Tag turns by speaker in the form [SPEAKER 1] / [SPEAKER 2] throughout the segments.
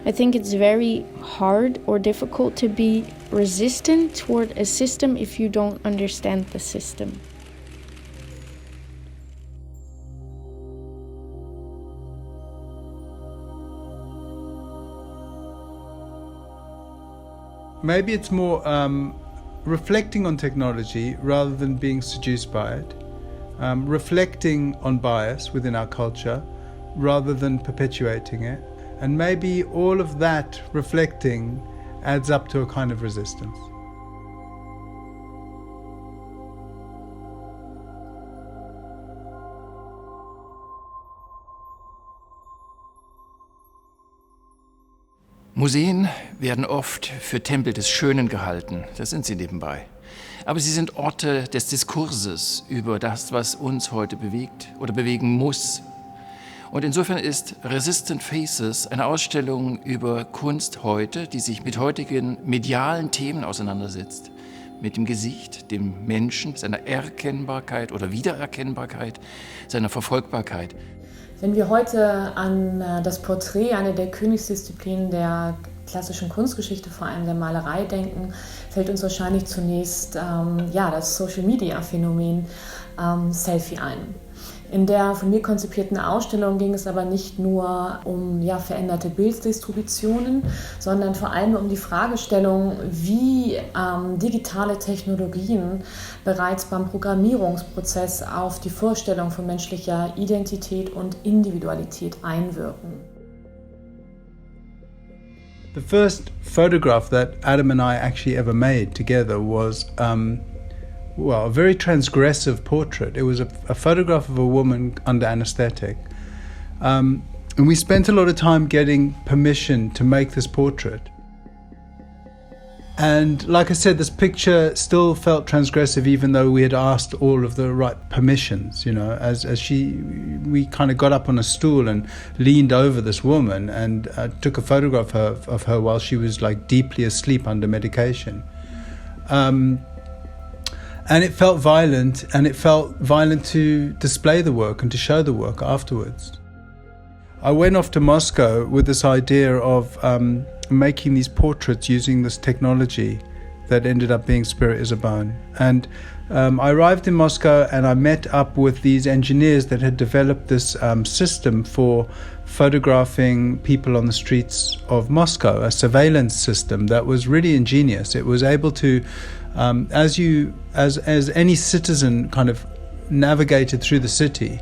[SPEAKER 1] I think it's very hard or difficult to be resistant toward a system if you don't understand the system.
[SPEAKER 2] Maybe it's more reflecting on technology rather than being seduced by it, reflecting on bias within our culture rather than perpetuating it, and maybe all of that reflecting adds up to a kind of resistance.
[SPEAKER 3] Museen werden oft für Tempel des Schönen gehalten, das sind sie nebenbei. Aber sie sind Orte des Diskurses über das, was uns heute bewegt oder bewegen muss. Und insofern ist Resistant Faces eine Ausstellung über Kunst heute, die sich mit heutigen medialen Themen auseinandersetzt. Mit dem Gesicht, dem Menschen, seiner Erkennbarkeit oder Wiedererkennbarkeit, seiner Verfolgbarkeit.
[SPEAKER 4] Wenn wir heute an das Porträt, eine der Königsdisziplinen der klassischen Kunstgeschichte, vor allem der Malerei, denken, fällt uns wahrscheinlich zunächst das Social-Media-Phänomen Selfie ein. In der von mir konzipierten Ausstellung ging es aber nicht nur um veränderte Bilddistributionen, sondern vor allem um die Fragestellung, wie digitale Technologien bereits beim Programmierungsprozess auf die Vorstellung von menschlicher Identität und Individualität einwirken.
[SPEAKER 2] The first photograph that Adam and I actually ever made together was a very transgressive portrait. It was a photograph of a woman under anesthetic. And we spent a lot of time getting permission to make this portrait. And like I said, this picture still felt transgressive even though we had asked all of the right permissions, we kind of got up on a stool and leaned over this woman and took a photograph of her while she was like deeply asleep under medication. And it felt violent, and it felt violent to display the work and to show the work afterwards. I went off to Moscow with this idea of making these portraits using this technology that ended up being Spirit is a Bone. And I arrived in Moscow and I met up with these engineers that had developed this system for photographing people on the streets of Moscow, a surveillance system that was really ingenious. It was able to, as any citizen kind of navigated through the city,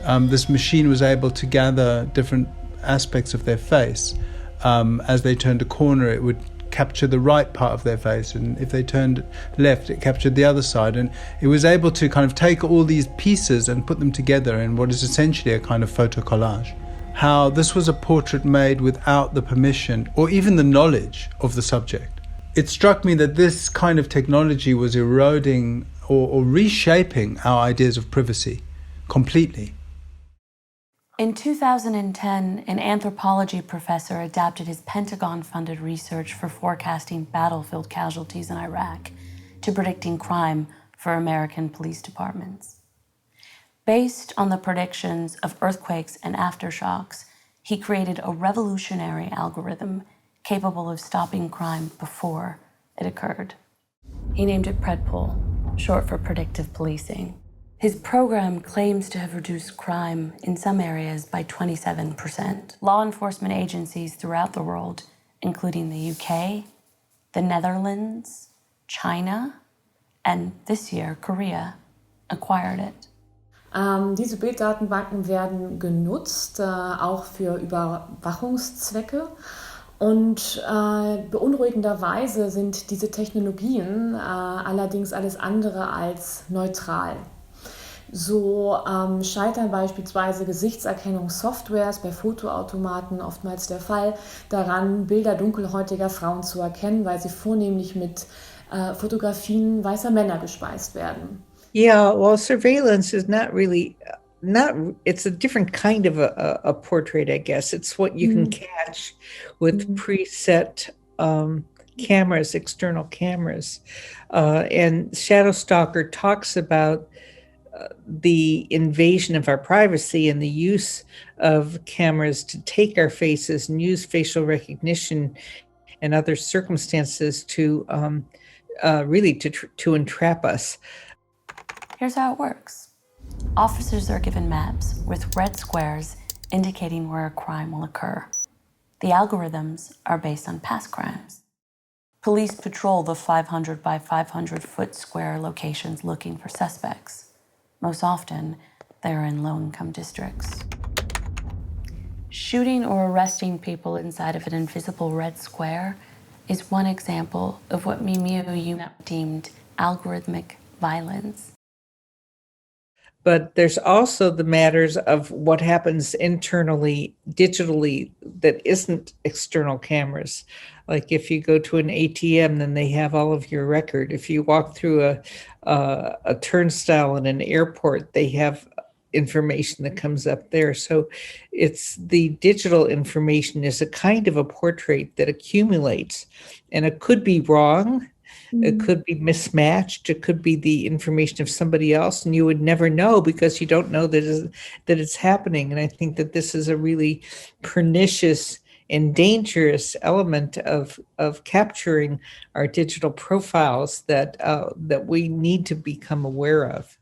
[SPEAKER 2] this machine was able to gather different aspects of their face. As they turned a corner, it would capture the right part of their face, and if they turned left, it captured the other side. And it was able to kind of take all these pieces and put them together in what is essentially a kind of photo collage. How this was a portrait made without the permission or even the knowledge of the subject. It struck me that this kind of technology was eroding or reshaping our ideas of privacy completely.
[SPEAKER 5] In 2010, an anthropology professor adapted his Pentagon-funded research for forecasting battlefield casualties in Iraq to predicting crime for American police departments. Based on the predictions of earthquakes and aftershocks, he created a revolutionary algorithm capable of stopping crime before it occurred. He named it PredPol, short for predictive policing. His program claims to have reduced crime in some areas by 27%. Law enforcement agencies throughout the world, including the UK, the Netherlands, China, and this year Korea, acquired it.
[SPEAKER 4] Diese Bilddatenbanken werden genutzt, auch für Überwachungszwecke. Und beunruhigenderweise sind diese Technologien allerdings alles andere als neutral. So scheitern beispielsweise Gesichtserkennungssoftwares bei Fotoautomaten oftmals der Fall daran, Bilder dunkelhäutiger Frauen zu erkennen, weil sie vornehmlich mit Fotografien weißer Männer gespeist werden.
[SPEAKER 6] Yeah, well, surveillance is it's a different kind of a portrait, I guess. It's what you can catch with preset cameras, external cameras. And Shadow Stalker talks about the invasion of our privacy and the use of cameras to take our faces and use facial recognition and other circumstances to really to entrap us.
[SPEAKER 5] Here's how it works. Officers are given maps with red squares indicating where a crime will occur. The algorithms are based on past crimes. Police patrol the 500 by 500 foot square locations looking for suspects. Most often, they're in low-income districts. Shooting or arresting people inside of an invisible red square is one example of what Mimiu deemed algorithmic violence.
[SPEAKER 6] But there's also the matters of what happens internally, digitally, that isn't external cameras. Like if you go to an ATM, then they have all of your record. If you walk through a turnstile in an airport, they have information that comes up there. So it's the digital information is a kind of a portrait that accumulates, and it could be wrong. It could be mismatched. It could be the information of somebody else, and you would never know because you don't know that it's happening. And I think that this is a really pernicious and dangerous element of capturing our digital profiles that we need to become aware of.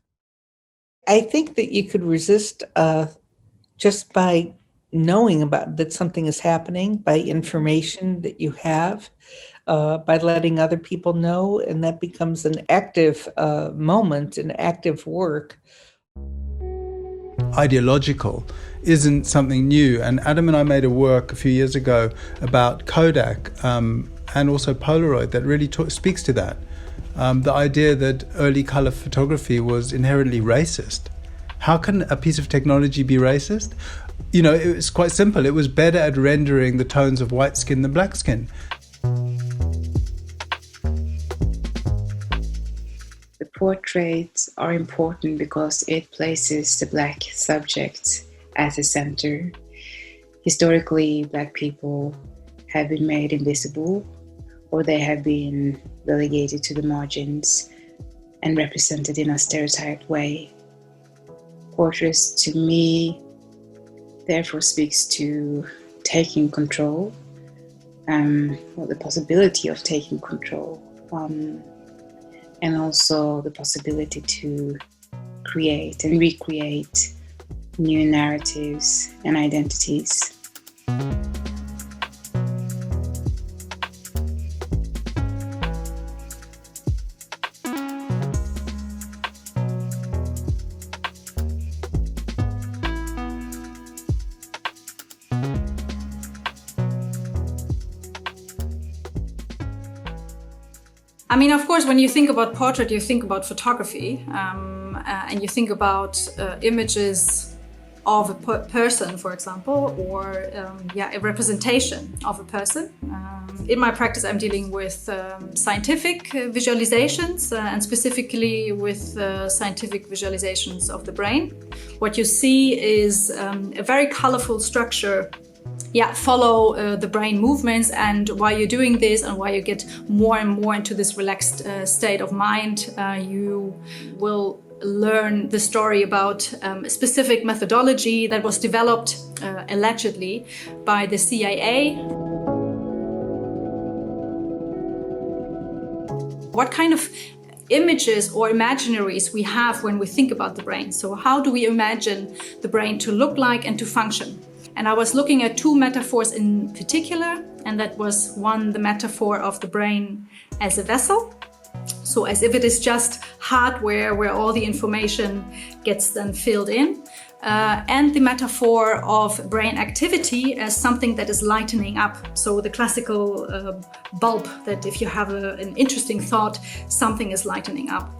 [SPEAKER 6] I think that you could resist just by knowing about that something is happening, by information that you have. By letting other people know, and that becomes an active moment, an active work.
[SPEAKER 2] Ideological isn't something new, and Adam and I made a work a few years ago about Kodak and also Polaroid that really speaks to that. The idea that early color photography was inherently racist. How can a piece of technology be racist? You know, it was quite simple. It was better at rendering the tones of white skin than black skin.
[SPEAKER 7] Portraits are important because it places the black subject at the center. Historically, black people have been made invisible, or they have been relegated to the margins and represented in a stereotyped way. Portraits, to me, therefore speaks to taking control, or the possibility of taking control. And also the possibility to create and recreate new narratives and identities.
[SPEAKER 8] I mean, of course, when you think about portrait, you think about photography, and you think about images of a person, for example, or a representation of a person. In my practice, I'm dealing with scientific visualizations, and specifically with scientific visualizations of the brain. What you see is a very colorful structure. Follow the brain movements, and while you're doing this and while you get more and more into this relaxed state of mind, you will learn the story about a specific methodology that was developed allegedly by the CIA. What kind of images or imaginaries we have when we think about the brain? So how do we imagine the brain to look like and to function? And I was looking at two metaphors in particular, and that was one, the metaphor of the brain as a vessel. So as if it is just hardware where all the information gets then filled in. And the metaphor of brain activity as something that is lightening up. So the classical bulb, that if you have an interesting thought, something is lightening up.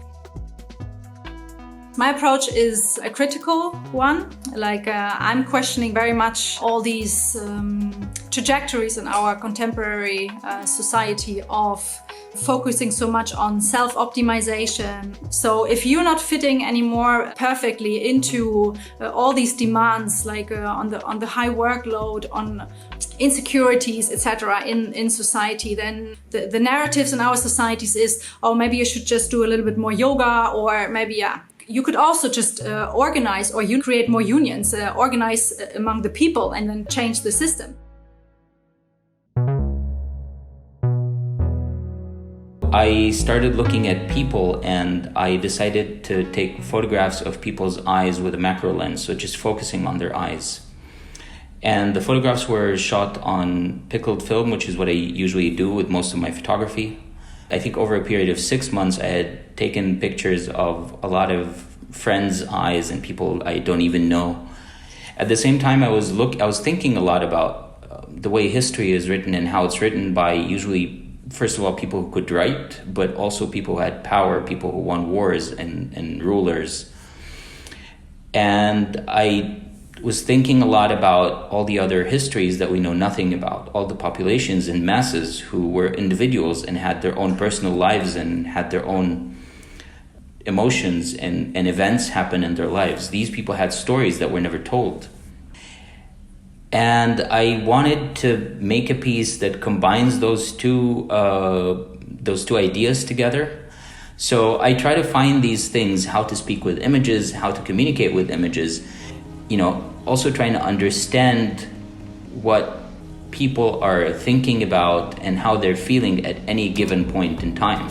[SPEAKER 8] My approach is a critical one. I'm questioning very much all these trajectories in our contemporary society of focusing so much on self-optimization. So if you're not fitting anymore perfectly into all these demands, on the high workload, on insecurities, etc., in society, then the narratives in our societies is, oh, maybe you should just do a little bit more yoga, or maybe You could also just organize, or you create more unions, organize among the people and then change the system.
[SPEAKER 9] I started looking at people, and I decided to take photographs of people's eyes with a macro lens, so just focusing on their eyes. And the photographs were shot on pickled film, which is what I usually do with most of my photography. I think over a period of 6 months, I had taken pictures of a lot of friends' eyes and people I don't even know. At the same time, I was thinking a lot about the way history is written and how it's written by usually, first of all, people who could write, but also people who had power, people who won wars and rulers. And I was thinking a lot about all the other histories that we know nothing about, all the populations and masses who were individuals and had their own personal lives and had their own emotions and events happen in their lives. These people had stories that were never told. And I wanted to make a piece that combines those two ideas together. So I try to find these things, how to speak with images, how to communicate with images, also trying to understand what people are thinking about and how they're feeling at any given point in time.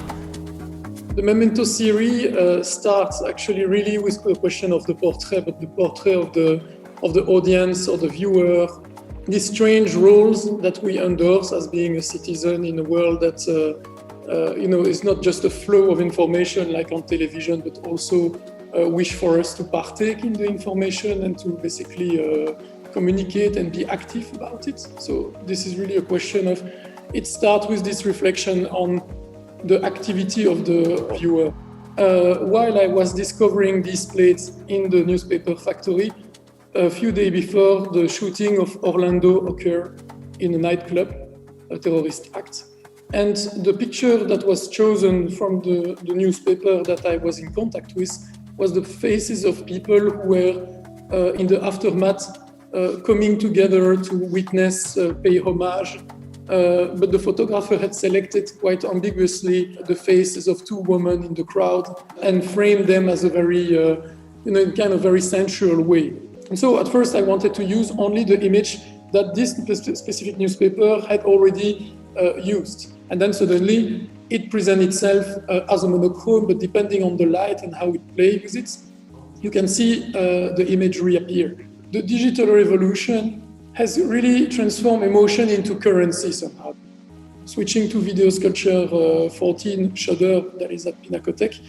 [SPEAKER 10] The Memento series starts actually really with the question of the portrait, but the portrait of the audience or the viewer, these strange roles that we endorse as being a citizen in a world that is not just a flow of information like on television, but also wish for us to partake in the information and to basically communicate and be active about it. So this is really a question of, it starts with this reflection on the activity of the viewer. While I was discovering these plates in the newspaper factory, a few days before the shooting of Orlando occurred in a nightclub, a terrorist act. And the picture that was chosen from the newspaper that I was in contact with was the faces of people who were in the aftermath coming together to witness, pay homage. But the photographer had selected quite ambiguously the faces of two women in the crowd and framed them as a very, kind of very sensual way. And so at first I wanted to use only the image that this specific newspaper had already used. And then suddenly it presents itself as a monochrome, but depending on the light and how it plays with it, you can see the image reappear. The digital revolution has really transformed emotion into currency somehow. Switching to video sculpture 14 Shutter that is at Pinakothek,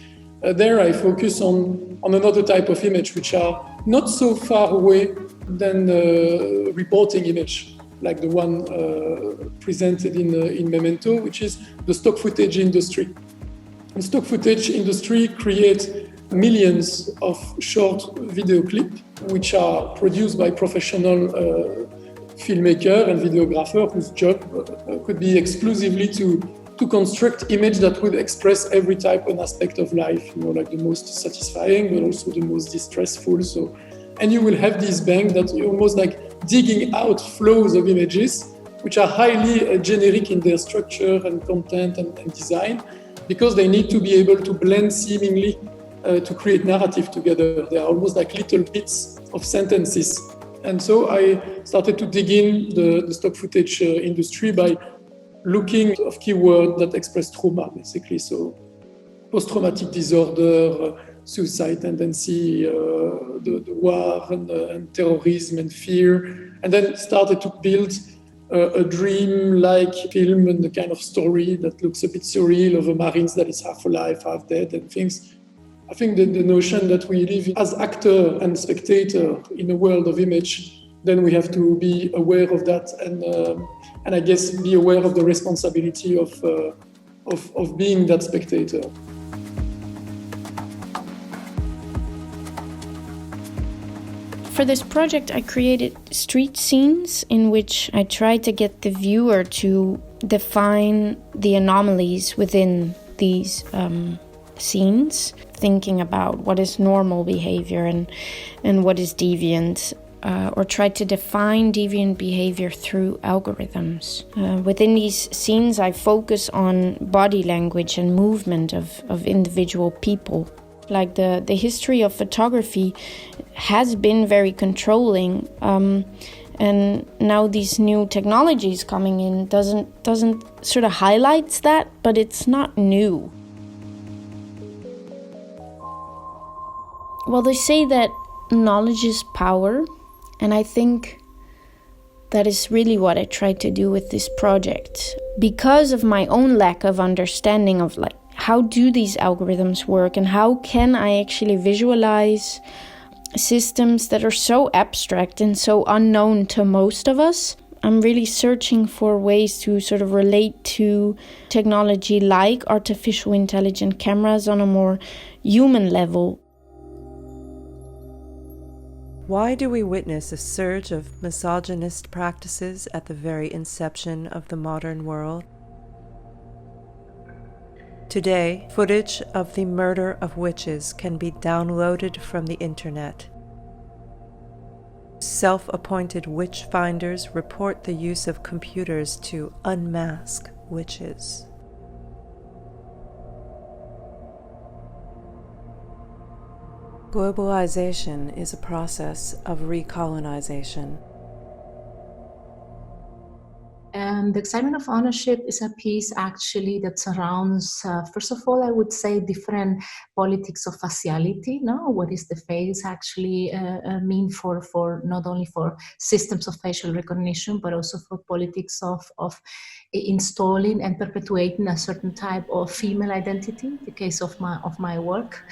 [SPEAKER 10] there I focus on another type of image, which are not so far away than the reporting image, like the one presented in Memento, which is the stock footage industry. The stock footage industry creates millions of short video clips, which are produced by professional filmmaker and videographer whose job could be exclusively to construct image that would express every type and aspect of life, like the most satisfying, but also the most distressful. So, and you will have this bank that you're almost like digging out flows of images, which are highly generic in their structure and content and design, because they need to be able to blend seemingly to create narrative together. They are almost like little bits of sentences. And so I started to dig in the stock footage industry by looking at keywords that express trauma, basically. So post-traumatic disorder, suicide tendency, the war and terrorism and fear. And then started to build a dream-like film and the kind of story that looks a bit surreal of a Marines that is half alive, half dead and things. I think that the notion that we live as actor and spectator in a world of image, then we have to be aware of that and I guess be aware of the responsibility of being that spectator.
[SPEAKER 1] For this project, I created street scenes in which I tried to get the viewer to define the anomalies within these scenes, thinking about what is normal behavior and what is deviant, or try to define deviant behavior through algorithms. Within these scenes, I focus on body language and movement of individual people. Like the history of photography has been very controlling, and now these new technologies coming in doesn't sort of highlights that, but it's not new. Well, they say that knowledge is power, and I think that is really what I tried to do with this project. Because of my own lack of understanding of like how do these algorithms work and how can I actually visualize systems that are so abstract and so unknown to most of us, I'm really searching for ways to sort of relate to technology like artificial intelligent cameras on a more human level.
[SPEAKER 11] Why do we witness a surge of misogynist practices at the very inception of the modern world? Today, footage of the murder of witches can be downloaded from the internet. Self-appointed witch finders report the use of computers to unmask witches. Globalization is a process of recolonization.
[SPEAKER 12] The excitement of ownership is a piece actually that surrounds, first of all, I would say different politics of faciality. No, what is the face actually mean for not only for systems of facial recognition, but also for politics of installing and perpetuating a certain type of female identity. The case of my work.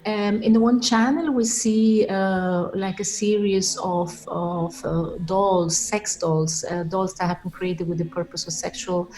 [SPEAKER 12] In the one channel, we see like a series of dolls, sex dolls, dolls that have been created with the purpose of sexual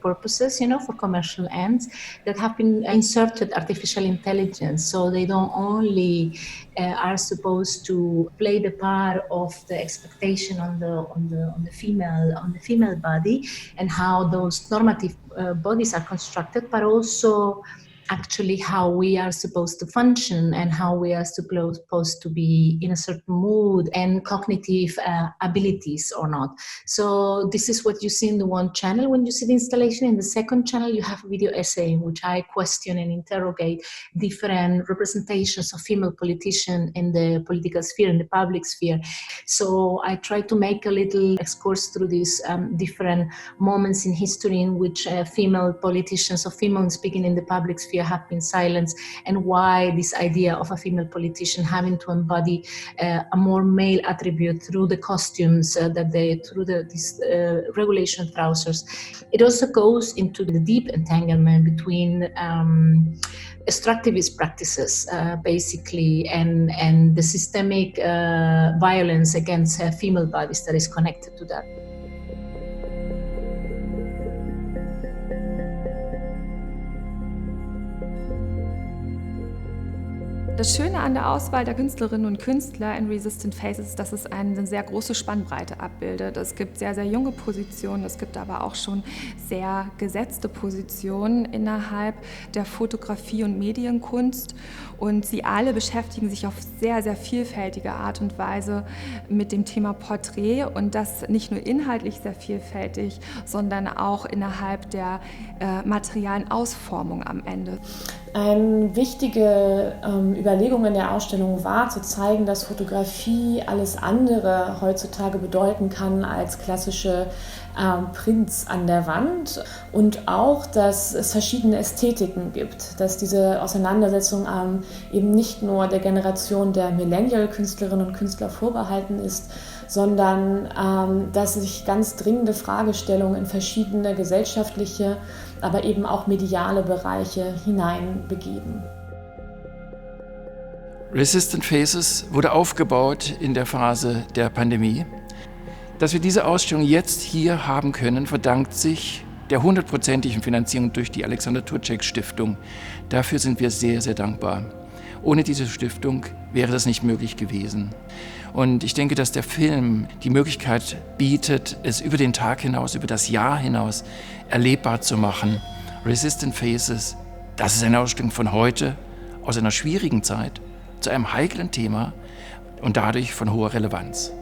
[SPEAKER 12] purposes, for commercial ends, that have been inserted artificial intelligence. So they don't only are supposed to play the part of the expectation on the female body and how those normative bodies are constructed, but also actually how we are supposed to function and how we are supposed to be in a certain mood and cognitive abilities or not. So this is what you see in the one channel when you see the installation. In the second channel, you have a video essay in which I question and interrogate different representations of female politicians in the political sphere, in the public sphere. So I try to make a little excursus through these different moments in history in which female politicians or female speaking in the public sphere have been silenced, and why this idea of a female politician having to embody a more male attribute through the costumes through these regulation trousers. It also goes into the deep entanglement between extractivist practices, basically, and the systemic violence against female bodies that is connected to that.
[SPEAKER 13] Das Schöne an der Auswahl der Künstlerinnen und Künstler in Resistant Faces ist, dass es eine sehr große Spannbreite abbildet. Es gibt sehr, sehr junge Positionen, es gibt aber auch schon sehr gesetzte Positionen innerhalb der Fotografie und Medienkunst. Und sie alle beschäftigen sich auf sehr, sehr vielfältige Art und Weise mit dem Thema Porträt. Und das nicht nur inhaltlich sehr vielfältig, sondern auch innerhalb der materialen Ausformung am Ende.
[SPEAKER 4] Eine wichtige Überlegung in der Ausstellung war, zu zeigen, dass Fotografie alles andere heutzutage bedeuten kann als klassische Prints an der Wand, und auch, dass es verschiedene Ästhetiken gibt, dass diese Auseinandersetzung eben nicht nur der Generation der Millennial-Künstlerinnen und Künstler vorbehalten ist, sondern dass sich ganz dringende Fragestellungen in verschiedene gesellschaftliche, aber eben auch mediale Bereiche hineinbegeben.
[SPEAKER 3] Resistant Faces wurde aufgebaut in der Phase der Pandemie. Dass wir diese Ausstellung jetzt hier haben können, verdankt sich der 100%igen Finanzierung durch die Alexander Turczek Stiftung. Dafür sind wir sehr, sehr dankbar. Ohne diese Stiftung wäre das nicht möglich gewesen. Und ich denke, dass der Film die Möglichkeit bietet, es über den Tag hinaus, über das Jahr hinaus erlebbar zu machen. Resistant Faces, das ist eine Ausstellung von heute, aus einer schwierigen Zeit, zu einem heiklen Thema und dadurch von hoher Relevanz.